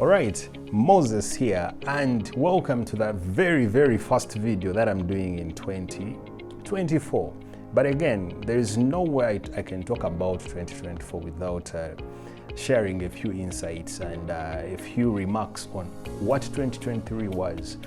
Alright, Moses here, and welcome to that very first video that I'm doing in 2024. But again, there is no way I can talk about 2024 without sharing a few insights and a few remarks on what 2023 was.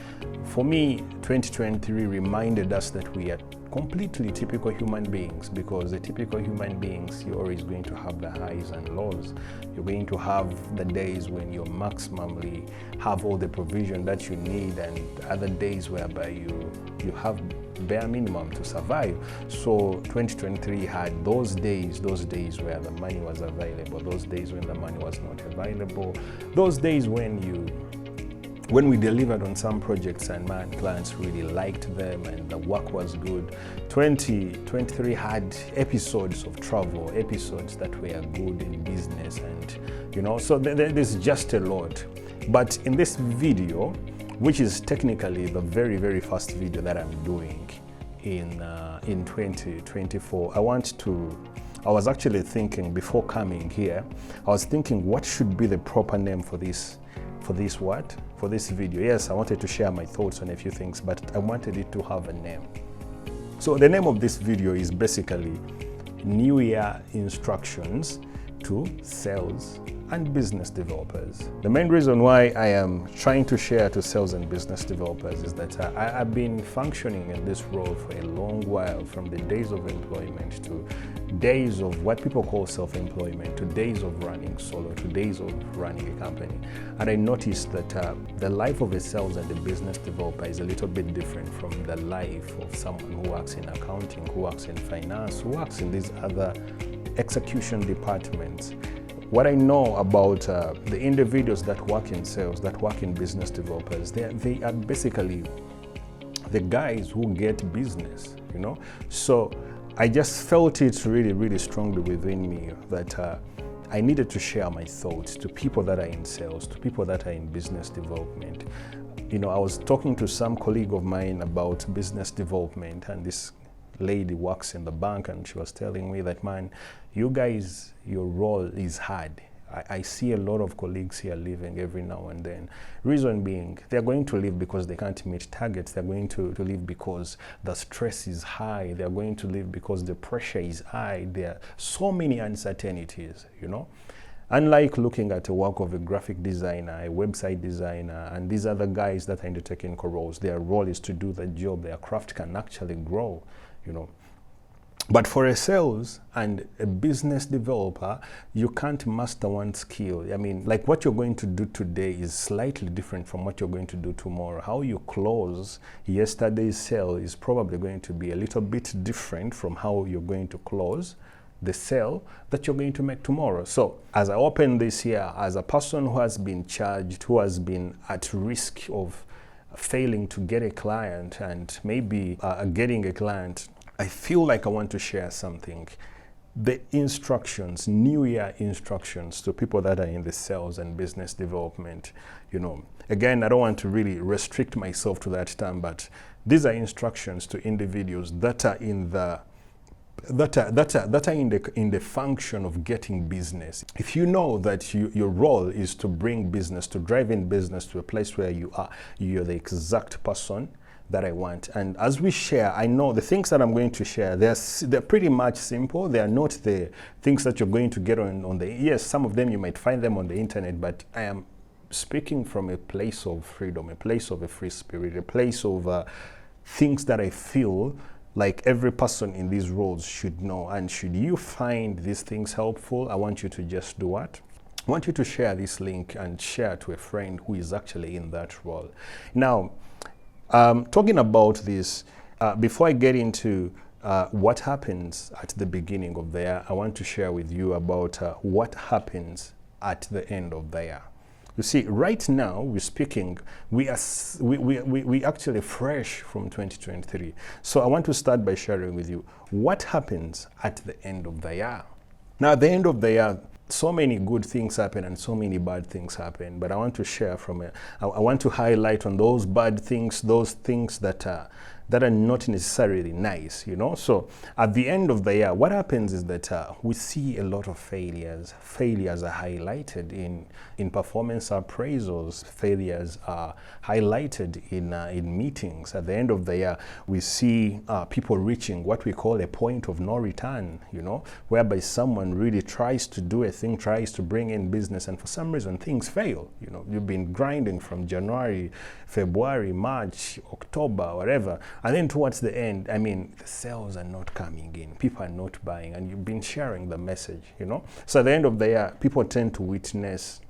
For me, 2023 reminded us that we are completely typical human beings, because the typical human beings, you're always going to have the highs and lows. You're going to have the days when you maximally have all the provision that you need, and other days whereby you have bare minimum to survive. So 2023 had those days where the money was available, those days when the money was not available, those days when we delivered on some projects and clients really liked them and the work was good. 2023 had episodes of travel, episodes that were good in business, and so there's just a lot. But in this video, which is technically the very first video that I'm doing in 2024, I was actually thinking before coming here, I was thinking what should be the proper name for this video. Yes, I wanted to share my thoughts on a few things, but I wanted it to have a name. So the name of this video is basically New Year Instructions to Sales and Business Developers. The main reason why I am trying to share to sales and business developers is that I've been functioning in this role for a long while, from the days of employment to days of what people call self-employment, to days of running solo, to days of running a company. And I noticed that the life of a sales and a business developer is a little bit different from the life of someone who works in accounting, who works in finance, who works in these other execution departments. What I know about the individuals that work in sales, that work in business developers, they are basically the guys who get business, So I just felt it really strongly within me that I needed to share my thoughts to people that are in sales, to people that are in business development. I was talking to some colleague of mine about business development, and this lady works in the bank, and she was telling me that, man, you guys, your role is hard. I see a lot of colleagues here leaving every now and then. Reason being, they're going to leave because they can't meet targets. They're going to leave because the stress is high. They're going to leave because the pressure is high. There are so many uncertainties, Unlike looking at the work of a graphic designer, a website designer, and these other guys that are in the technical roles, their role is to do the job. Their craft can actually grow, But for a sales and a business developer, you can't master one skill. I mean, like what you're going to do today is slightly different from what you're going to do tomorrow. How you close yesterday's sale is probably going to be a little bit different from how you're going to close the sale that you're going to make tomorrow. So as I open this year, as a person who has been charged, who has been at risk of failing to get a client and maybe getting a client, I feel like I want to share something. The instructions, New Year instructions to people that are in the sales and business development. Again, I don't want to really restrict myself to that term, but these are instructions to individuals that are in the in the function of getting business. If you know that your role is to bring business, to drive in business to a place where you're the exact person that I want. And as we share, I know the things that I'm going to share, they're pretty much simple. They are not the things that you're going to get on the, yes, some of them you might find them on the internet, but I am speaking from a place of freedom, a place of a free spirit, a place of things that I feel like every person in these roles should know. And should you find these things helpful, I want you to just do what? I want you to share this link and share to a friend who is actually in that role. Now, talking about this, before I get into what happens at the beginning of the year, I want to share with you about what happens at the end of the year. You see, right now we're speaking, we actually fresh from 2023. So I want to start by sharing with you what happens at the end of the year. Now, at the end of the year, so many good things happen and so many bad things happen, but I want to share I want to highlight on those bad things, those things that that are not necessarily nice, you know. So at the end of the year, what happens is that we see a lot of failures. Failures are highlighted in performance appraisals. Failures are highlighted in meetings. At the end of the year, we see people reaching what we call a point of no return, you know, whereby someone really tries to do a thing, tries to bring in business, and for some reason things fail. You know, you've been grinding from January, February, March, October, whatever, and then towards the end, I mean, the sales are not coming in, people are not buying, and you've been sharing the message, you know. So at the end of the year, people tend to witness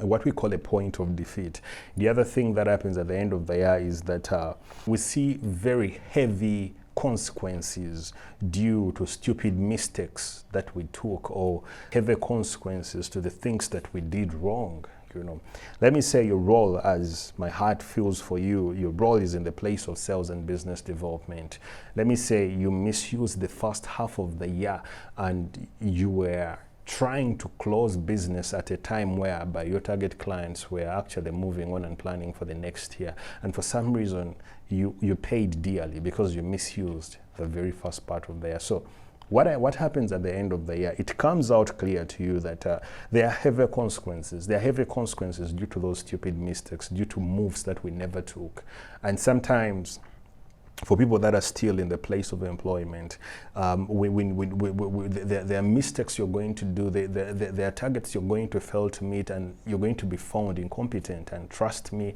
what we call a point of defeat. The other thing that happens at the end of the year is that we see very heavy consequences due to stupid mistakes that we took, or heavy consequences to the things that we did wrong. You know, let me say your role, as my heart feels for you, your role is in the place of sales and business development. Let me say you misused the first half of the year and you were trying to close business at a time whereby your target clients were actually moving on and planning for the next year, and for some reason you paid dearly because you misused the very first part of the year. So what happens at the end of the year, it comes out clear to you that there are heavy consequences. There are heavy consequences due to those stupid mistakes, due to moves that we never took. And sometimes for people that are still in the place of employment, there are mistakes you're going to do, there are targets you're going to fail to meet, and you're going to be found incompetent. And trust me,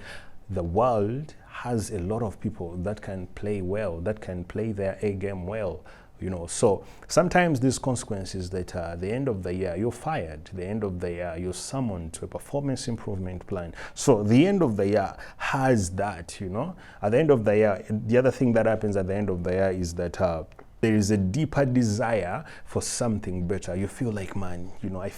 the world has a lot of people that can play well, that can play their A game well. You know, so sometimes these consequences that at the end of the year you're fired, the end of the year you're summoned to a performance improvement plan. So the end of the year has that, you know. At the end of the year, the other thing that happens at the end of the year is that there is a deeper desire for something better. You feel like, man, you know, I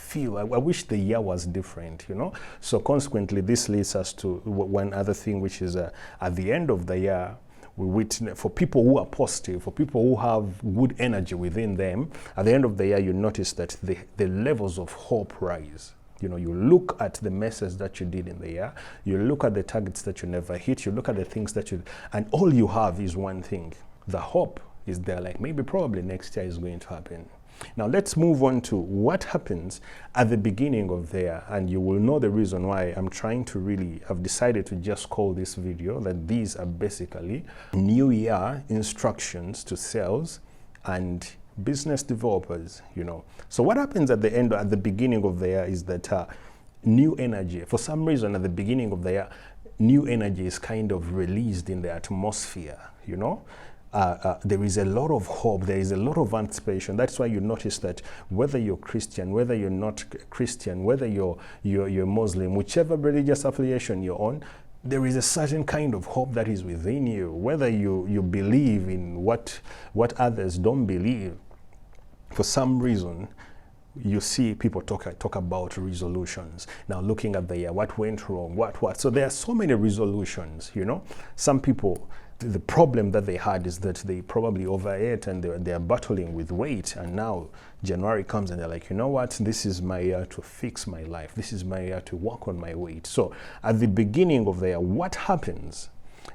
wish the year was different, you know. So consequently, this leads us to one other thing, which is at the end of the year, we witness, for people who are positive, for people who have good energy within them, at the end of the year, you notice that the levels of hope rise. You know, you look at the messes that you did in the year, you look at the targets that you never hit, you look at the things that you, and all you have is one thing. The hope is there, like maybe probably next year is going to happen. Now let's move on to what happens at the beginning of the year, and you will know the reason why I'm trying to really, I've decided to just call this video that these are basically new year instructions to sales and business developers, you know. So what happens at the beginning of the year is that new energy, for some reason at the beginning of the year, new energy is kind of released in the atmosphere, you know. There is a lot of hope, there is a lot of anticipation. That's why you notice that whether you're Christian, whether you're not Christian, whether you're Muslim, whichever religious affiliation you're on, there is a certain kind of hope that is within you, whether you believe in what others don't believe. For some reason, you see people talk about resolutions. Now looking at the year, what went wrong, what. So there are so many resolutions, you know. Some people, the problem that they had is that they probably overate and they're battling with weight, and now January comes and they're like, you know what, this is my year to fix my life, this is my year to work on my weight. So at the beginning of the year, what happens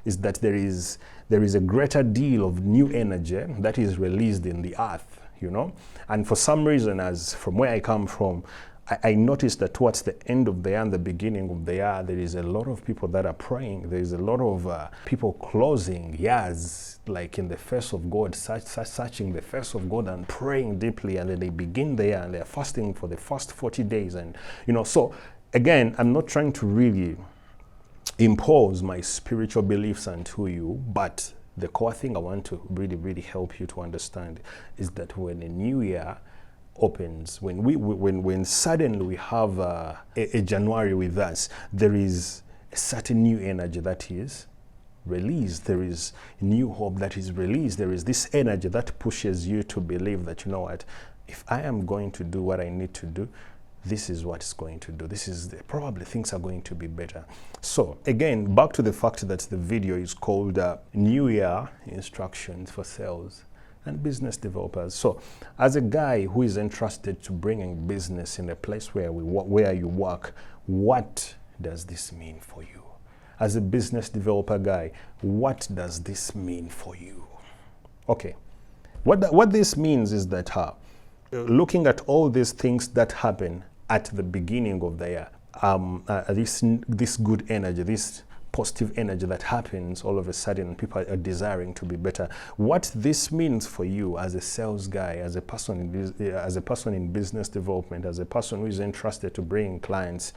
is that there is a greater deal of new energy that is released in the earth, you know. And for some reason, as from where I come from, I noticed that towards the end of the year and the beginning of the year, there is a lot of people that are praying. There is a lot of people closing years, like in the face of God, searching the face of God and praying deeply. And then they begin the year and they're fasting for the first 40 days. And, you know, so again, I'm not trying to really impose my spiritual beliefs onto you, but the core thing I want to really, really help you to understand is that when a new year opens, when suddenly we have a January with us, there is a certain new energy that is released. There is new hope that is released. There is this energy that pushes you to believe that, you know what, if I am going to do what I need to do, this is what it's going to do. This is probably things are going to be better. So again, back to the fact that the video is called New Year Instructions for Sales and Business Developers. So as a guy who is entrusted to bringing business in a place where you work, what does this mean for you? as a business developer guy, what does this mean for you? Okay, what this means is that looking at all these things that happen at the beginning of the year, this good energy, this positive energy that happens all of a sudden, people are desiring to be better. What this means for you as a sales guy, as a person in business development, as a person who is entrusted to bring clients,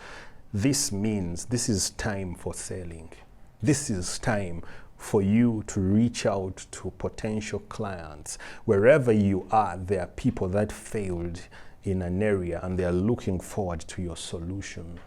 this means this is time for selling. This is time for you to reach out to potential clients. Wherever you are, there are people that failed in an area and they are looking forward to your solution.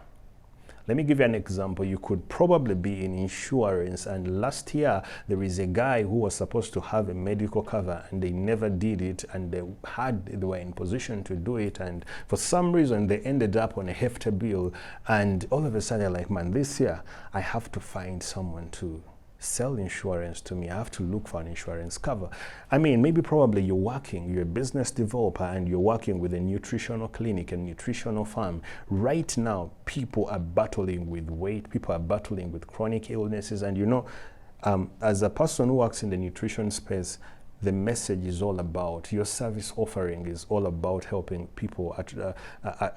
Let me give you an example. You could probably be in insurance, and last year there is a guy who was supposed to have a medical cover and they never did it, and they were in position to do it, and for some reason they ended up on a hefty bill, and all of a sudden, like, man, this year I have to find someone to sell insurance to me. I have to look for an insurance cover. I mean, maybe probably you're a business developer and you're working with a nutritional clinic, a nutritional farm. Right now, people are battling with weight, people are battling with chronic illnesses. And you know, as a person who works in the nutrition space, the message is all about, your service offering is all about helping people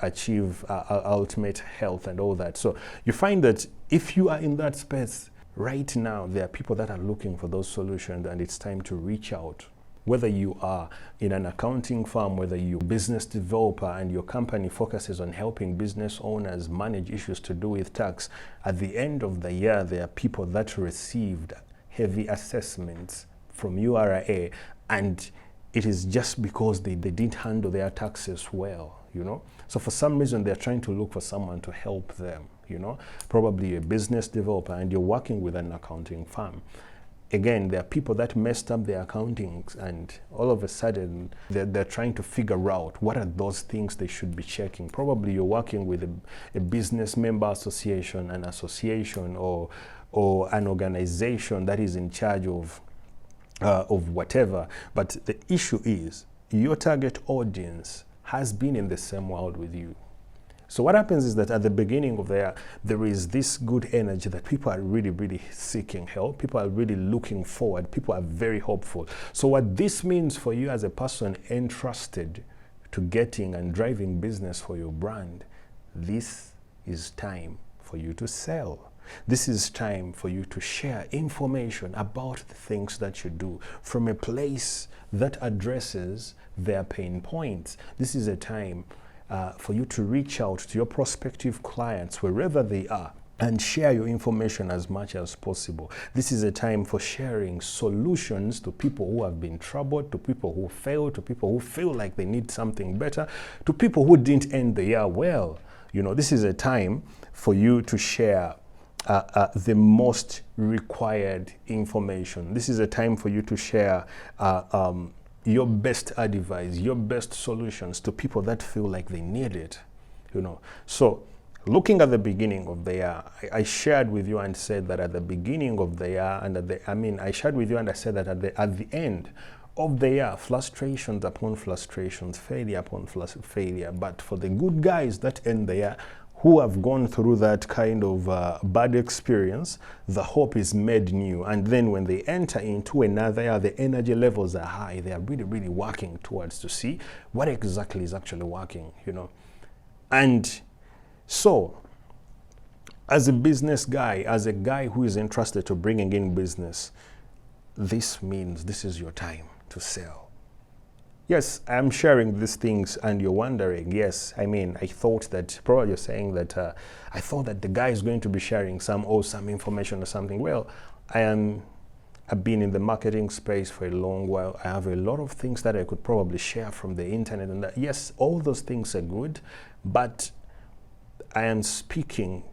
achieve ultimate health and all that. So you find that if you are in that space, right now, there are people that are looking for those solutions, and it's time to reach out. Whether you are in an accounting firm, whether you're a business developer and your company focuses on helping business owners manage issues to do with tax, at the end of the year, there are people that received heavy assessments from URA, and it is just because they didn't handle their taxes well, you know? So for some reason, they're trying to look for someone to help them. You know, probably a business developer and you're working with an accounting firm. Again, there are people that messed up their accountings, and all of a sudden they're trying to figure out what are those things they should be checking. Probably you're working with a business member association, an association, or an organization that is in charge of whatever. But the issue is your target audience has been in the same world with you. So what happens is that at the beginning of the year, there is this good energy that people are really, really seeking help. People are really looking forward. People are very hopeful. So what this means for you as a person entrusted to getting and driving business for your brand, this is time for you to sell. This is time for you to share information about the things that you do from a place that addresses their pain points. This is a time for you to reach out to your prospective clients wherever they are and share your information as much as possible. This is a time for sharing solutions to people who have been troubled, to people who failed, to people who feel like they need something better, to people who didn't end the year well. You know, this is a time for you to share the most required information. This is a time for you to share your best advice, your best solutions to people that feel like they need it, you know. So looking at the beginning of the year, I shared with you and said that at the beginning of the year, and I shared with you and I said that at the end of the year, frustrations upon frustrations, failure upon failure. But for the good guys that end the year, who have gone through that kind of bad experience, the hope is made new. And then when they enter into another year, the energy levels are high. They are really, really working towards to see what exactly is actually working, you know. And so, as a business guy, as a guy who is entrusted to bringing in business, this means this is your time to sell. Yes, I'm sharing these things and you're wondering, yes, I mean, I thought that, probably you're saying that, I thought that the guy is going to be sharing some awesome information or something. Well, I've been in the marketing space for a long while. I have a lot of things that I could probably share from the internet, and that, yes, all those things are good, but I am speaking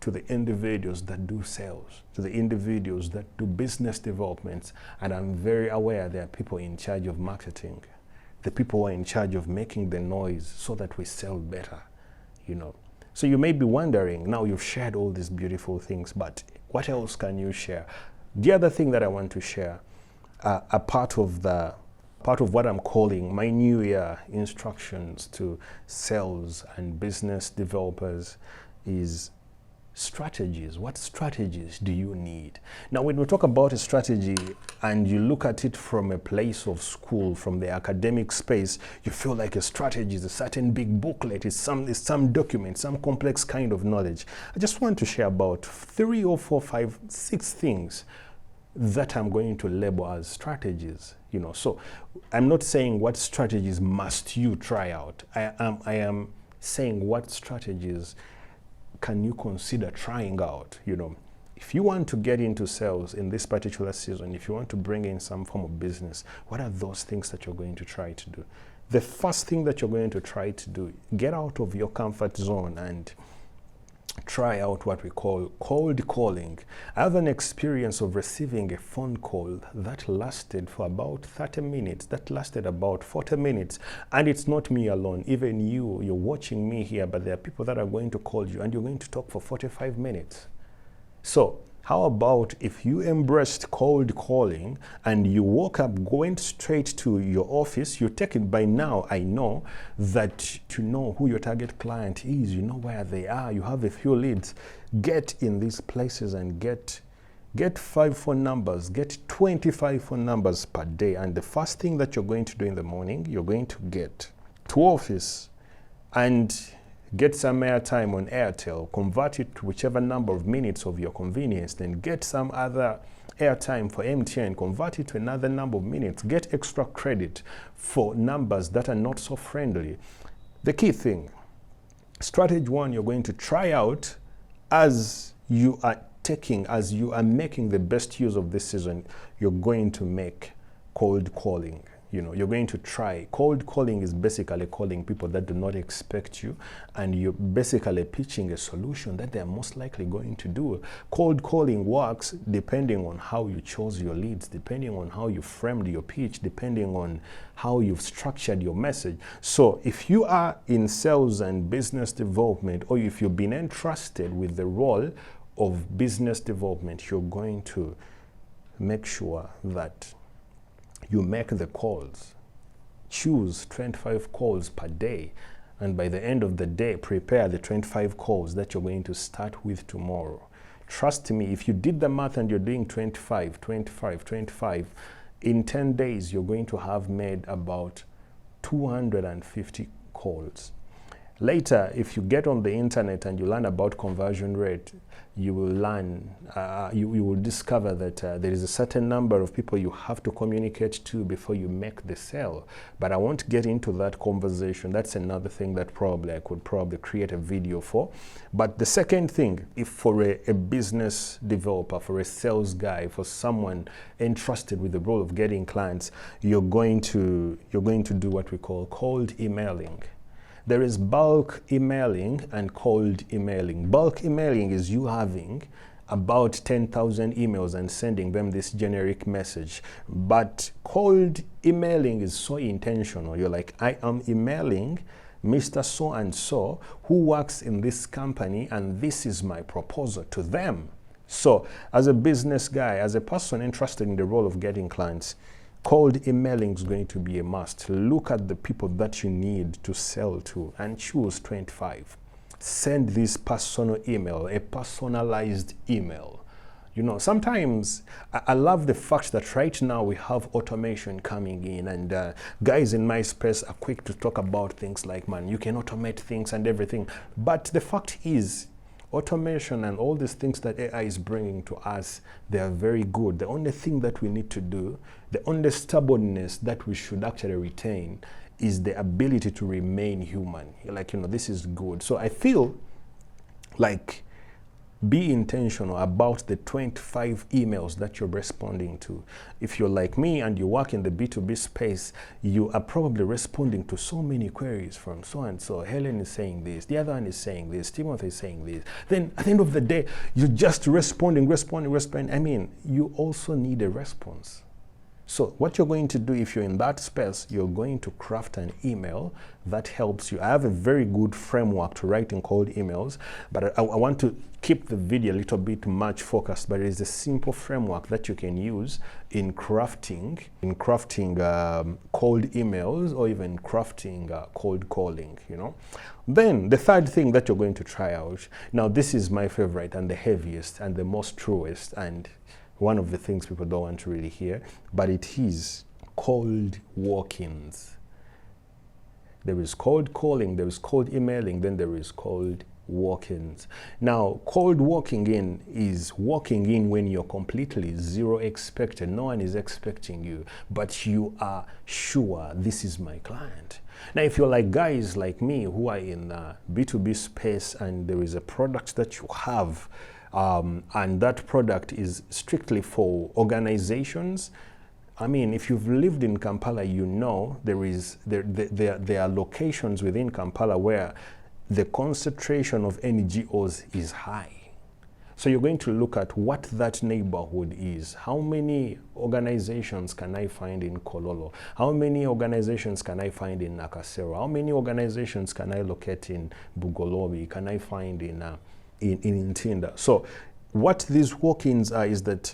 to the individuals that do sales, to the individuals that do business development, and I'm very aware there are people in charge of marketing, the people who are in charge of making the noise so that we sell better, you know. So you may be wondering, now you've shared all these beautiful things, but what else can you share? The other thing that I want to share, a part of what I'm calling my New Year instructions to sales and business developers, is strategies. What strategies do you need? Now, when we talk about a strategy and you look at it from a place of school, from the academic space, you feel like a strategy is a certain big booklet, it's some document, some complex kind of knowledge. I just want to share about 3 or 4, 5, 6 things that I'm going to label as strategies. So I'm not saying what strategies must you try out. I am saying what strategies can you consider trying out. If you want to get into sales in this particular season, if you want to bring in some form of business, what are those things that you're going to try to do? The first thing that you're going to try to do, get out of your comfort zone and try out what we call cold calling. I have an experience of receiving a phone call that lasted for about 30 minutes, that lasted about 40 minutes. And it's not me alone, even you're watching me here, but there are people that are going to call you and you're going to talk for 45 minutes. So how about if you embraced cold calling and you woke up going straight to your office, you take it by now, I know that to know who your target client is, you know where they are, you have a few leads, get in these places and get 5 phone numbers, get 25 phone numbers per day. And the first thing that you're going to do in the morning, you're going to get to office and get some airtime on Airtel, convert it to whichever number of minutes of your convenience, then get some other airtime for MTN, convert it to another number of minutes, get extra credit for numbers that are not so friendly. The key thing, strategy 1, you're going to try out as you are making the best use of this season, you're going to make cold calling. You're going to try. Cold calling is basically calling people that do not expect you, and you're basically pitching a solution that they're most likely going to do. Cold calling works depending on how you chose your leads, depending on how you framed your pitch, depending on how you've structured your message. So if you are in sales and business development, or if you've been entrusted with the role of business development, you're going to make sure that you make the calls. Choose 25 calls per day, and by the end of the day, prepare the 25 calls that you're going to start with tomorrow. Trust me, if you did the math and you're doing 25, in 10 days, you're going to have made about 250 calls. Later, if you get on the internet and you learn about conversion rate, you will learn, you will discover that there is a certain number of people you have to communicate to before you make the sale. But I won't get into that conversation. That's another thing that I could create a video for. But the second thing, if for a business developer, for a sales guy, for someone entrusted with the role of getting clients, you're going to do what we call cold emailing. There is bulk emailing and cold emailing. Bulk emailing is you having about 10,000 emails and sending them this generic message. But cold emailing is so intentional. You're like, I am emailing Mr. So-and-so who works in this company, and this is my proposal to them. So as a business guy, as a person interested in the role of getting clients, cold emailing is going to be a must. Look at the people that you need to sell to and choose 25. Send this personal email, a personalized email. Sometimes I love the fact that right now we have automation coming in, and guys in my space are quick to talk about things like, man, you can automate things and everything. But the fact is, automation and all these things that AI is bringing to us, they are very good. The only thing that we need to do, the only stubbornness that we should actually retain, is the ability to remain human. This is good. So I feel like be intentional about the 25 emails that you're responding to. If you're like me and you work in the B2B space, you are probably responding to so many queries from so-and-so. Helen is saying this, the other one is saying this, Timothy is saying this. Then at the end of the day, you're just responding. I mean, you also need a response. So what you're going to do if you're in that space, you're going to craft an email that helps you. I have a very good framework to writing cold emails, but I want to keep the video a little bit much focused, but it is a simple framework that you can use in crafting cold emails, or even crafting cold calling, you know. Then the third thing that you're going to try out, now this is my favorite and the heaviest and the most truest, and one of the things people don't want to really hear, but it is cold walk-ins. There is cold calling, there is cold emailing, then there is cold walk-ins. Now, cold walking in is walking in when you're completely zero expected. No one is expecting you, but you are sure this is my client. Now, if you're like guys like me who are in B2B space and there is a product that you have, and that product is strictly for organizations. I mean, if you've lived in Kampala, you know there are locations within Kampala where the concentration of NGOs is high. So you're going to look at what that neighborhood is. How many organizations can I find in Kololo? How many organizations can I find in Nakasero? How many organizations can I locate in Bugolobi? Can I find in Ntinda? So what these walk-ins are is that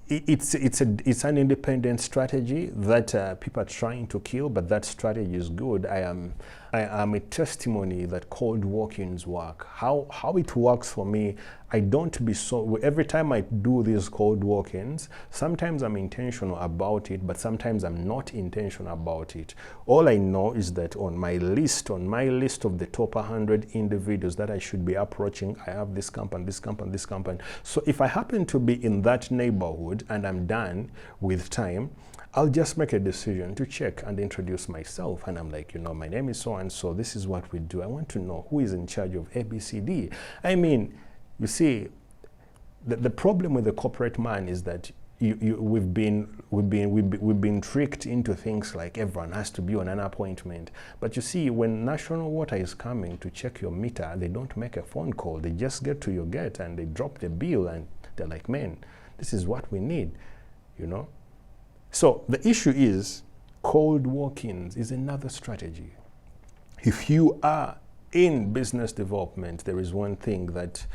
it's an independent strategy that people are trying to kill, but that strategy is good. I am a testimony that cold walk-ins work. How it works for me, I don't be so, every time I do these cold walk-ins, sometimes I'm intentional about it, but sometimes I'm not intentional about it. All I know is that on my list of the top 100 individuals that I should be approaching, I have this company, this company, this company. So if I happen to be in that neighborhood and I'm done with time, I'll just make a decision to check and introduce myself. And I'm like, you know, my name is so-and-so, this is what we do. I want to know who is in charge of ABCD. I mean, you see, the problem with the corporate man is that we've been tricked into things like everyone has to be on an appointment. But you see, when National Water is coming to check your meter, they don't make a phone call. They just get to your gate and they drop the bill and they're like, man, this is what we need, you know? So the issue is cold walk-ins is another strategy. If you are in business development, there is one thing that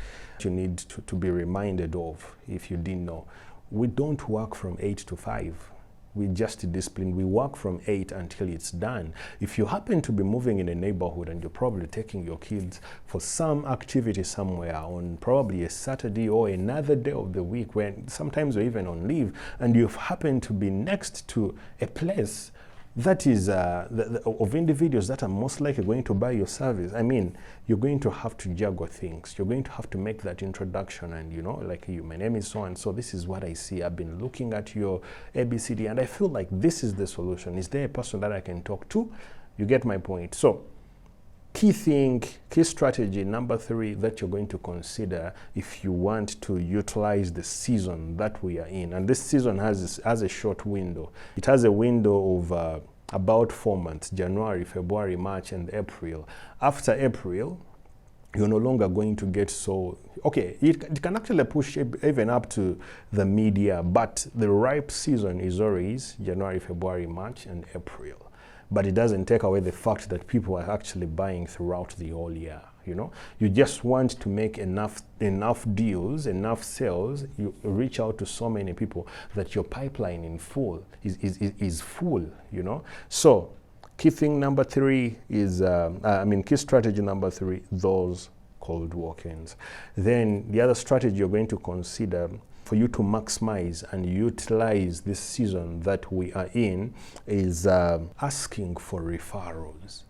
you need to be reminded of, if you didn't know. We don't work from 8 to 5. We just discipline. We work from 8 until it's done. If you happen to be moving in a neighborhood and you're probably taking your kids for some activity somewhere on probably a Saturday or another day of the week, when sometimes you're even on leave, and you've happened to be next to a place that is of individuals that are most likely going to buy your service, I mean, you're going to have to juggle things. You're going to have to make that introduction and, you know, like, my name is so-and-so, this is what I see. I've been looking at your ABCD and I feel like this is the solution. Is there a person that I can talk to? You get my point. So key strategy number 3 that you're going to consider if you want to utilize the season that we are in. And this season has a short window. It has a window of about 4 months, January, February, March, and April. After April, you're no longer going to get so, okay, it can actually push even up to the mid-year, but the ripe season is always January, February, March, and April. But it doesn't take away the fact that people are actually buying throughout the whole year. You know, you just want to make enough deals, enough sales. You reach out to so many people that your pipeline is full. You know, so key thing number 3 is key strategy number 3, those cold walk-ins. Then the other strategy you're going to consider for you to maximize and utilize this season that we are in is asking for referrals.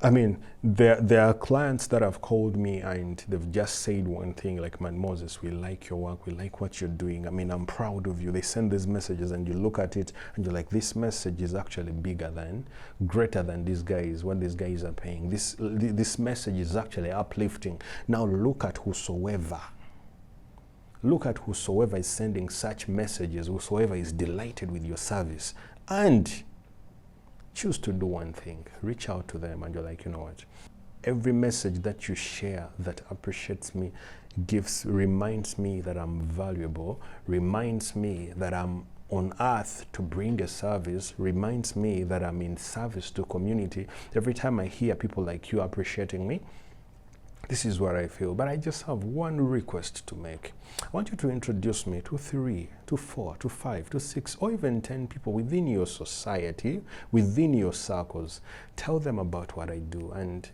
I mean, there are clients that have called me and they've just said one thing like, man, Moses, we like your work, we like what you're doing. I mean, I'm proud of you. They send these messages and you look at it and you're like, this message is actually greater than these guys, what these guys are paying. This message is actually uplifting. Now look at whosoever. Look at whosoever is sending such messages, whosoever is delighted with your service, and choose to do one thing. Reach out to them and you're like, you know what? Every message that you share that appreciates me, reminds me that I'm valuable, reminds me that I'm on earth to bring a service reminds me that I'm in service to community. Every time I hear people like you appreciating me, this is what I feel. But I just have one request to make. I want you to introduce me to 3, to 4, to 5, to 6, or even 10 people within your society, within your circles. Tell them about what I do, and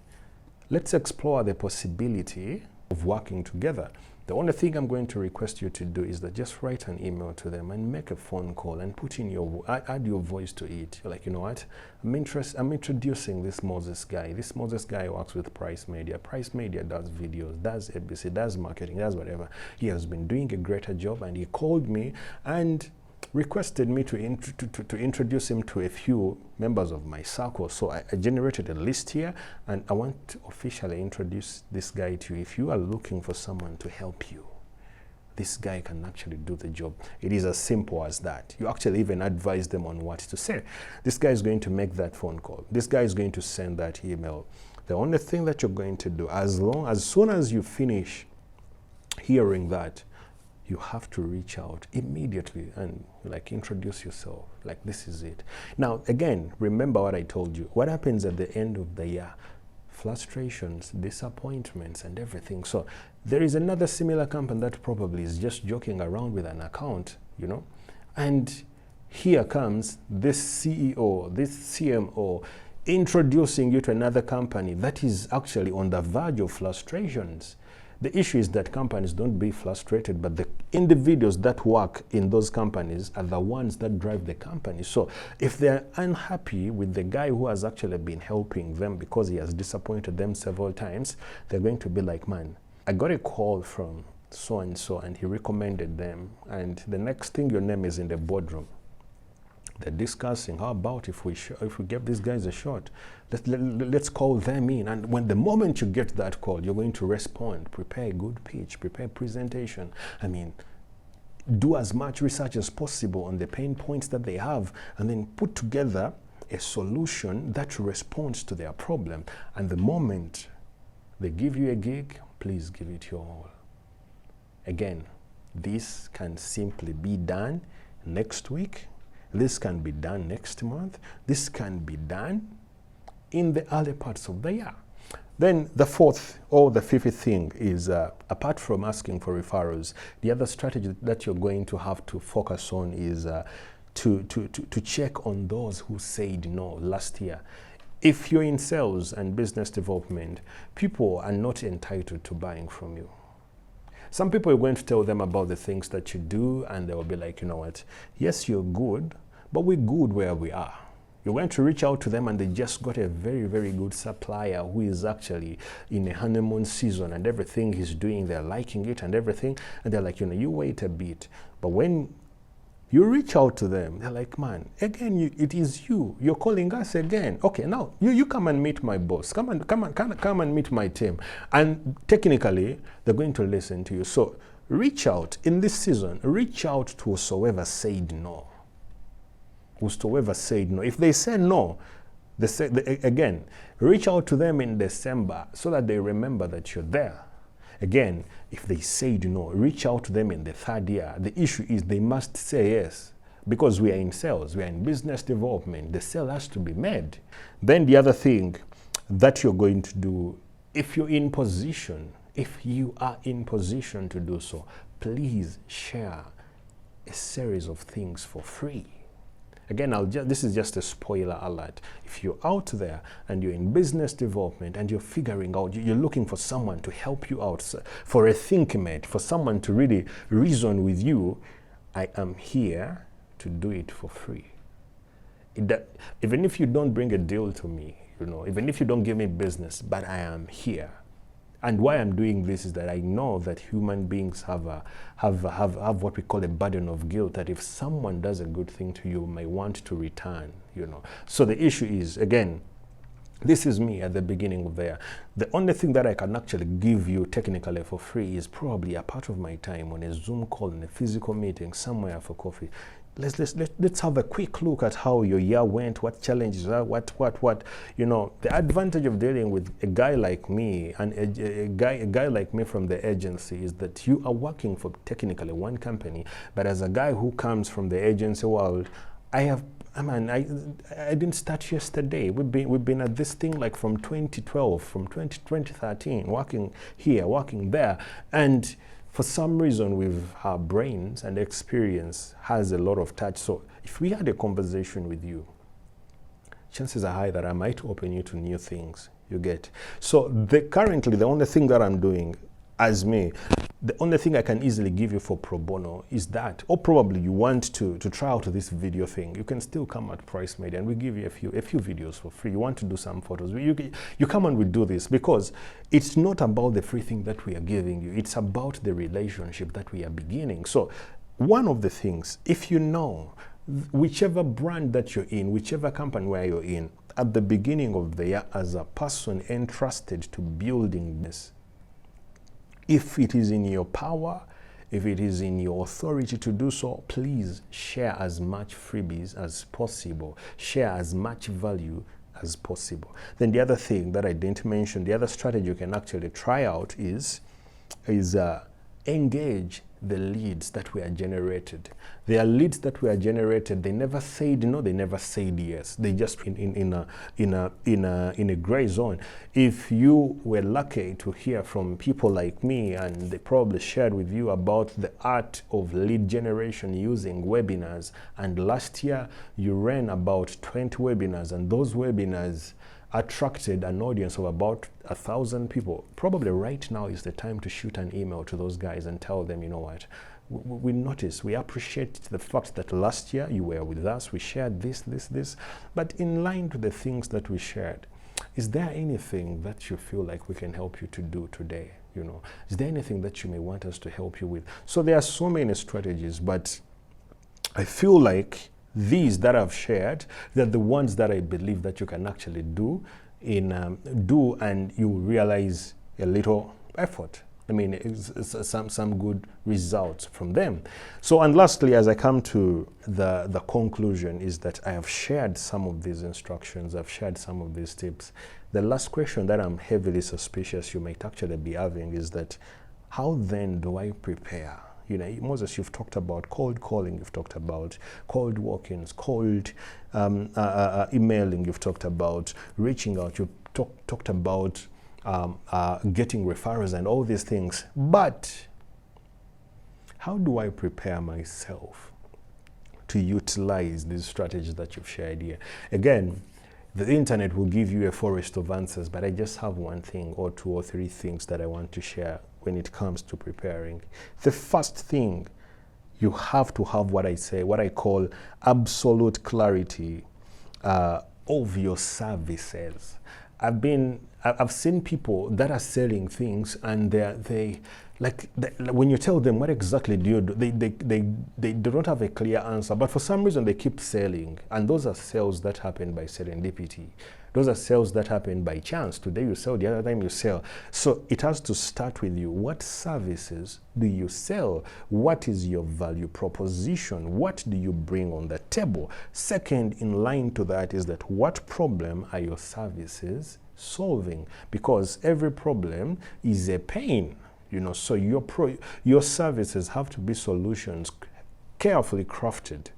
let's explore the possibility of working together. The only thing I'm going to request you to do is that just write an email to them and make a phone call and put in add your voice to it. You're like, you know what? I'm introducing this Moses guy. This Moses guy works with Price Media. Price Media does videos, does ABC, does marketing, does whatever. He has been doing a greater job, and he called me and requested me to introduce him to a few members of my circle. So I generated a list here, and I want to officially introduce this guy to you. If you are looking for someone to help you, this guy can actually do the job. It is as simple as that. You actually even advise them on what to say. This guy is going to make that phone call. This guy is going to send that email. The only thing that you're going to do, as soon as you finish hearing that, you have to reach out immediately and like introduce yourself. Like, this is it. Now, again, remember what I told you. What happens at the end of the year? Frustrations, disappointments, and everything. So there is another similar company that probably is just joking around with an account, you know, and here comes this CEO, this CMO, introducing you to another company that is actually on the verge of frustrations. The issue is that companies don't be frustrated, but the individuals that work in those companies are the ones that drive the company. So if they're unhappy with the guy who has actually been helping them because he has disappointed them several times, they're going to be like, man, I got a call from so-and-so and he recommended them, and the next thing your name is in the boardroom. They're discussing, how about if we give these guys a shot? Let's call them in. And when the moment you get that call, you're going to respond. Prepare a good pitch, prepare a presentation. I mean, do as much research as possible on the pain points that they have, and then put together a solution that responds to their problem. And the moment they give you a gig, please give it your all. Again, this can simply be done next week. This can be done next month. This can be done in the early parts of the year. Then the fourth or the fifth thing is, apart from asking for referrals, the other strategy that you're going to have to focus on is to check on those who said no last year. If you're in sales and business development, people are not entitled to buying from you. Some people, are going to tell them about the things that you do, and they will be like, you know what, yes, you're good, but we're good where we are. You're going to reach out to them, and they just got a very, very good supplier who is actually in a honeymoon season, and everything he's doing, they're liking it and everything. And they're like, you know, you wait a bit. But when you reach out to them, they're like, man, again, it is you. You're calling us again. Okay, now you come and meet my boss. Come and meet my team. And technically, they're going to listen to you. So reach out in this season. Reach out to whosoever said no. Whosoever said no. If they say no, again, reach out to them in December so that they remember that you're there. Again, if they said no, reach out to them in the third year. The issue is they must say yes, because we are in sales, we are in business development. The sale has to be made. Then the other thing that you're going to do, if you are in position to do so, please share a series of things for free. Again, this is just a spoiler alert. If you're out there and you're in business development and you're figuring out, you're looking for someone to help you out, for a thinkmate, for someone to really reason with you, I am here to do it for free. Even if you don't bring a deal to me, you know, even if you don't give me business, but I am here. And why I'm doing this is that I know that human beings have what we call a burden of guilt, that if someone does a good thing to you, may want to return, you know. So the issue is, again, this is me at the beginning of the year. The only thing that I can actually give you technically for free is probably a part of my time on a Zoom call, in a physical meeting, somewhere for coffee, let's have a quick look at how your year went, what challenges are, what. You know, the advantage of dealing with a guy like me and a guy like me from the agency is that you are working for technically one company, but as a guy who comes from the agency world, I didn't start yesterday. We've been at this thing like from 2012, from 2013, working here, working there, and for some reason, our brains and experience has a lot of touch. So if we had a conversation with you, chances are high that I might open you to new things, you get. So currently, the only thing that I'm doing as me, the only thing I can easily give you for pro bono is that, or probably you want to try out this video thing, you can still come at Price Media and we give you a few videos for free. You want to do some photos, you come and we do this, because it's not about the free thing that we are giving you, it's about the relationship that we are beginning. So one of the things, if you know, whichever brand that you're in, whichever company where you're in, at the beginning of the year, as a person entrusted to building this, if it is in your power, if it is in your authority to do so, please share as much freebies as possible. Share as much value as possible. Then the other thing that I didn't mention, the other strategy you can actually try out is engage the leads that were generated. They are leads that were generated. They never said no. They never said yes. They just in a gray zone. If you were lucky to hear from people like me, and they probably shared with you about the art of lead generation using webinars, and last year you ran about 20 webinars, and those webinars attracted an audience of about 1,000 people. Probably right now is the time to shoot an email to those guys and tell them, you know what, we notice, we appreciate the fact that last year you were with us, we shared this, but in line to the things that we shared, is there anything that you feel like we can help you to do today? You know, is there anything that you may want us to help you with? So there are so many strategies, but I feel like these that I've shared, they're the ones that I believe that you can actually do and you realize a little effort. I mean, it's some good results from them. So, and lastly, as I come to the conclusion, is that I have shared some of these instructions, I've shared some of these tips. The last question that I'm heavily suspicious you might actually be having is that, how then do I prepare? You know, Moses, you've talked about cold calling, you've talked about cold walk-ins, cold emailing, you've talked about reaching out, you've talked about getting referrals and all these things. But how do I prepare myself to utilize these strategies that you've shared here? Again, the internet will give you a forest of answers, but I just have one thing or two or three things that I want to share when it comes to preparing. The first thing, you have to have what I call absolute clarity of your services. I've seen people that are selling things, and when you tell them what exactly do you do, they don't have a clear answer, but for some reason they keep selling. And those are sales that happen by serendipity. Those are sales that happen by chance. Today you sell, the other time you sell. So it has to start with you. What services do you sell? What is your value proposition? What do you bring on the table? Second, in line to that, is that what problem are your services solving? Because every problem is a pain. You know, so your services have to be solutions carefully crafted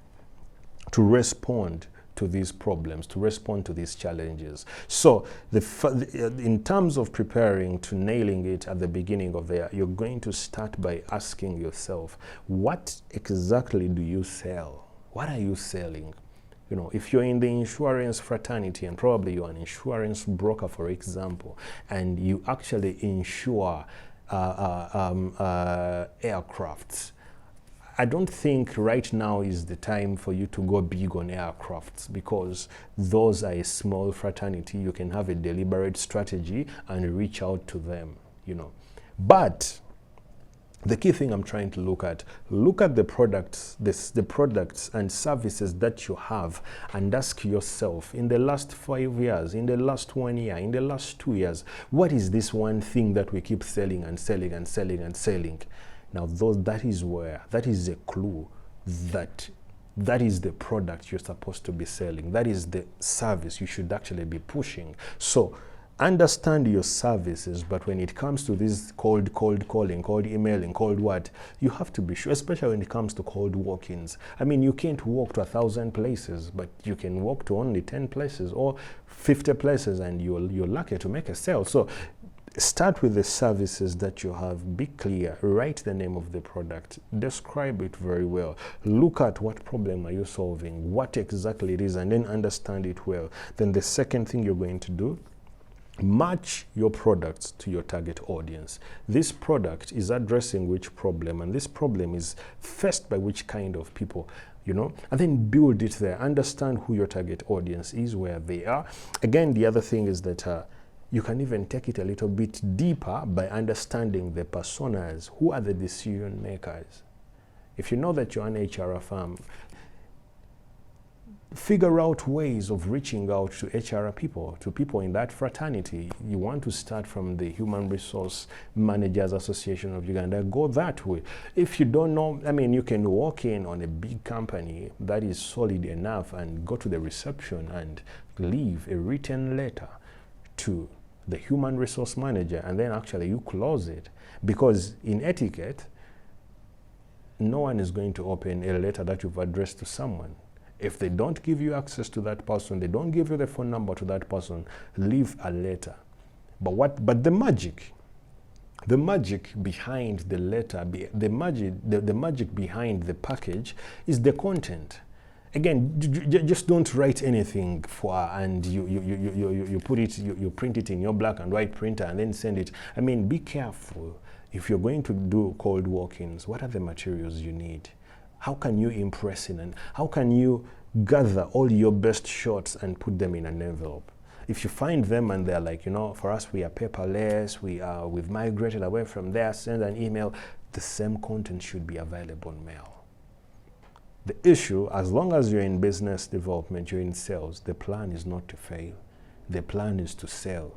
to respond to these problems, to respond to these challenges. So in terms of preparing to nailing it at the beginning of the year, you're going to start by asking yourself, what exactly do you sell? What are you selling? You know, if you're in the insurance fraternity, and probably you're an insurance broker, for example, and you actually insure aircrafts, I don't think right now is the time for you to go big on aircrafts, because those are a small fraternity. You can have a deliberate strategy and reach out to them, you know. But the key thing I'm trying to look at the products, the products and services that you have, and ask yourself, in the last 5 years, in the last 1 year, in the last 2 years, what is this one thing that we keep selling and selling and selling and selling? Now, that is a clue that that is the product you're supposed to be selling. That is the service you should actually be pushing. So understand your services, but when it comes to this cold calling, cold emailing, cold what, you have to be sure, especially when it comes to cold walk-ins. I mean, you can't walk to 1,000 places, but you can walk to only 10 places or 50 places, and you're lucky to make a sale. So start with the services that you have. Be clear. Write the name of the product. Describe it very well. Look at what problem are you solving, what exactly it is, and then understand it well. Then the second thing you're going to do, match your products to your target audience. This product is addressing which problem, and this problem is faced by which kind of people, you know, and then build it there. Understand who your target audience is, where they are. Again, the other thing is that you can even take it a little bit deeper by understanding the personas. Who are the decision makers? If you know that you're an HR firm, figure out ways of reaching out to HR people, to people in that fraternity. You want to start from the Human Resource Managers Association of Uganda, go that way. If you don't know, I mean, you can walk in on a big company that is solid enough and go to the reception and leave a written letter to the human resource manager, and then actually you close it. Because in etiquette, no one is going to open a letter that you've addressed to someone. If they don't give you access to that person, they don't give you the phone number to that person, leave a letter. But the magic behind the letter, the magic behind the package is the content. Again, just don't write anything and you put it, you print it in your black and white printer and then send it. I mean, be careful. If you're going to do cold walk-ins, what are the materials you need? How can you impress in, and how can you gather all your best shots and put them in an envelope? If you find them and they're like, you know, for us, we are paperless, we've migrated away from there, send an email, the same content should be available in mail. The issue, as long as you're in business development, you're in sales, the plan is not to fail. The plan is to sell.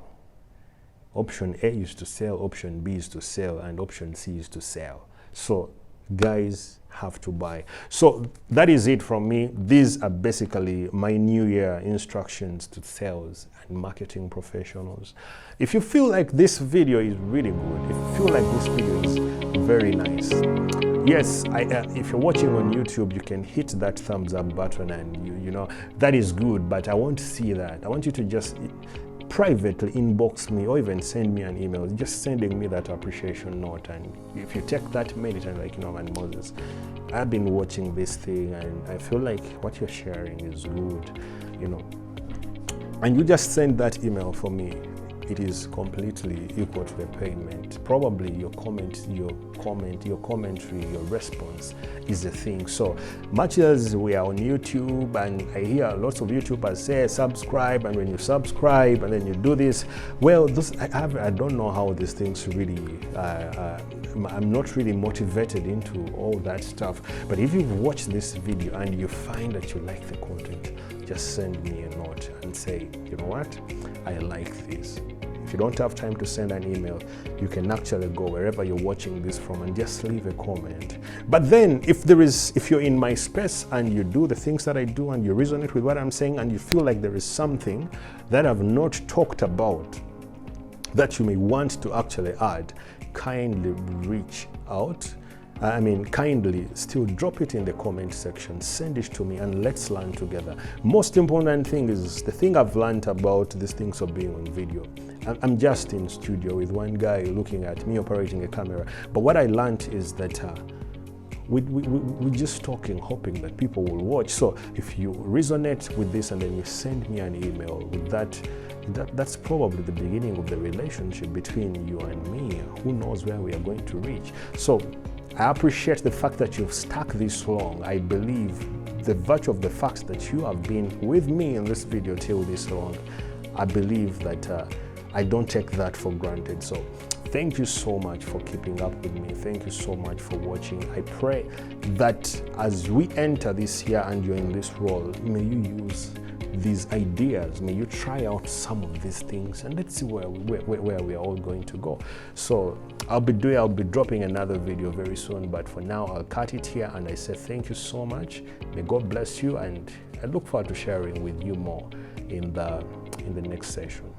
Option A is to sell, option B is to sell, and option C is to sell. So guys have to buy. So that is it from me. These are basically my new year instructions to sales and marketing professionals. If you feel like this video is really good, if you feel like this video is very nice, yes, if you're watching on YouTube, you can hit that thumbs up button, and you know that is good, but I want to see that. I want you to just privately inbox me or even send me an email, just sending me that appreciation note. And if you take that minute and like, you know, man, Moses, I've been watching this thing and I feel like what you're sharing is good, you know, and you just send that email for me, it is completely equal to the payment. Probably your comment, your commentary, your response is the thing. So much as we are on YouTube, and I hear lots of YouTubers say subscribe, and when you subscribe and then you do this, well, I don't know how these things really, I'm not really motivated into all that stuff. But if you've watched this video and you find that you like the content, just send me a note and say, you know what, I like this. If you don't have time to send an email, you can actually go wherever you're watching this from and just leave a comment. But then if you're in my space and you do the things that I do and you resonate with what I'm saying and you feel like there is something that I've not talked about that you may want to actually add, kindly reach out. Kindly still drop it in the comment section, send it to me, and let's learn together. Most important thing is the thing I've learned about these things of being on video. I'm just in studio with one guy looking at me operating a camera. But what I learned is that we're just talking, hoping that people will watch. So if you resonate with this and then you send me an email with that's probably the beginning of the relationship between you and me. Who knows where we are going to reach? So I appreciate the fact that you've stuck this long. I believe the virtue of the fact that you have been with me in this video till this long, I believe that I don't take that for granted. So thank you so much for keeping up with me. Thank you so much for watching. I pray that as we enter this year and you're in this role, may you use these ideas. May you try out some of these things, and let's see where we are all going to go. So I'll be dropping another video very soon, but for now I'll cut it here, and I say thank you so much. May God bless you, and I look forward to sharing with you more in the next session.